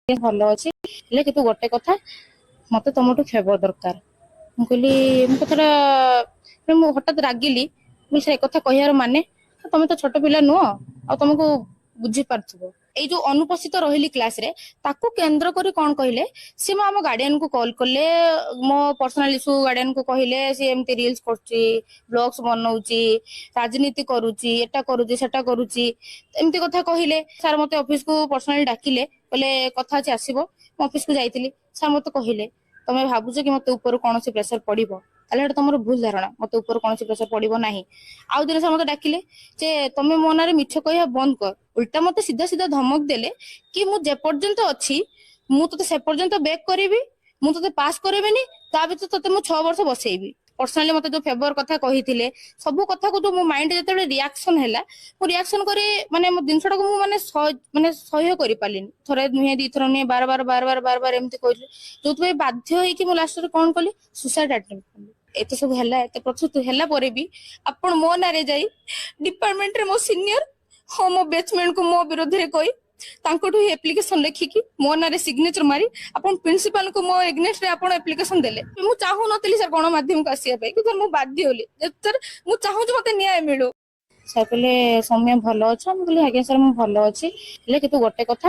ଭଲ ଅଛି ହେଲେ କିନ୍ତୁ ଗୋଟେ କଥା ମତେ ତମଠୁ ଫେଭର ଦରକାର। ମୁଁ କହିଲି ମୁଁ କଥାଟା ମୁଁ ହଠାତ୍ ରାଗିଲି। ମୁଁ ସେ କଥା କହିବାର ମାନେ ତମେ ତ ଛୋଟ ପିଲା ନୁହଁ ଆଉ ତମକୁ ବୁଝିପାରୁଥିବ। ଏଇ ଯୋଉ ଅନୁପସ୍ଥିତ ରହିଲି କ୍ଲାସରେ ତାକୁ କେନ୍ଦ୍ର କରି କଣ କହିଲେ ସେ ଆମ ଗାର୍ଡିଆନକୁ କଲ୍ କଲେ ମୋ ପର୍ସନାଲ ଇସ୍ୟୁ ଗାର୍ଡିଆନକୁ କହିଲେ ସେ ଏମିତି ରିଲ୍ସ କରୁଛି ବ୍ଲଗସ ବନଉଛି ରାଜନୀତି କରୁଛି ଏଟା କରୁଛି ସେଟା କରୁଛି ଏମିତି କଥା କହିଲେ। ସାର୍ ମତେ ଅଫିସକୁ ପର୍ସନାଲି ଡାକିଲେ କହିଲେ କଥା ଅଛି ଆସିବ। ମୁଁ ଅଫିସକୁ ଯାଇଥିଲି। ସାର୍ ମତେ କହିଲେ ତମେ ଭାବୁଛ କି ମତେ ଉପରୁ କୌଣସି ପ୍ରେସର ପଡିବ ତାହେଲେ ଏଟା ତମର ଭୁଲ ଧାରଣା। ମତେ ଉପରୁ କୌଣସି ପ୍ରେସର ପଡିବ ନାହିଁ। ଆଉ ଦିନ ସାର୍ ମତେ ଡାକିଲେ ଯେ ତମେ ମୋ ନାଁରେ ମିଛ କହିବା ବନ୍ଦ କର। ଉଲ୍ଟା ମତେ ସିଧା ସିଧା ଧମକ ଦେଲେ କି ମୁଁ ଯେ ପର୍ଯ୍ୟନ୍ତ ଅଛି ମୁଁ ତତେ ସେ ପର୍ଯ୍ୟନ୍ତ ବେକ୍ କରିବି। ମୁଁ ତତେ ପାସ୍ କରିବିନି ତା ଭିତରେ ତତେ ମୁଁ 6 ବର୍ଷ ବସେଇବି। ପର୍ସନାଲି ମତେ ଯୋଉ ଫେଭର କଥା କହିଥିଲେ ସବୁ କଥାକୁ ଯୋଉ ମୋ ମାଇଣ୍ଡ ଯେତେବେଳେ ରିଆକ୍ସନ ହେଲା ମୁଁ ରିଆକ୍ସନ କରି ମାନେ ମୋ ଜିନିଷଟାକୁ ମୁଁ ମାନେ ସହ୍ୟ କରିପାରିଲିନି। ଥରେ ନୁହେଁ ଦିଥର ନୁହେଁ ବାର ଏମିତି କହିଲି ଯୋଉଥିପାଇଁ ବାଧ୍ୟ ହେଇକି ମୁଁ ଲାଷ୍ଟରେ କଣ କଲି ସୁସାଇଡ ଆଟେମ୍ପ୍ଟ କଲି। ଏତେ ସବୁ ହେଲା ଏତେ ପ୍ରସ୍ତୁତ ହେଲା ପରେ ବି ଆପଣ ମୋ ନାଁରେ ଯାଇ ଡିପାର୍ଟମେଣ୍ଟରେ ମୋ ସିନିୟର ହଁ ମୋ ବେଚମେଣ୍ଟକୁ ମୋ ବିରୋଧରେ କହି ତାଙ୍କଠୁ ଆପ୍ଲିକେସନ ଲେଖିକି ମୋ ନାଁରେ ସିଗ୍ନେଚର ମାରି ଆପଣ ପ୍ରିନ୍ସିପାଲଙ୍କୁ ମୋ ଏଗନେଷ୍ଟରେ ଆପଣ ଆପ୍ଲିକେସନ ଦେଲେ। ମୁଁ ଚାହୁଁନଥିଲି ସାର୍ ଗଣମାଧ୍ୟମକୁ ଆସିବା ପାଇଁ କିନ୍ତୁ ମୁଁ ବାଧ୍ୟ ହେଲି। ସାର୍ ମୁଁ ଚାହୁଁଛି ମତେ ନ୍ୟାୟ ମିଳୁ। ସାର୍ କହିଲେ ସୌମ୍ୟ ଭଲ ଅଛ? ମୁଁ କହିଲି ଆଜ୍ଞା ସାର୍ ମୁଁ ଭଲ ଅଛି ହେଲେ କିନ୍ତୁ ଗୋଟେ କଥା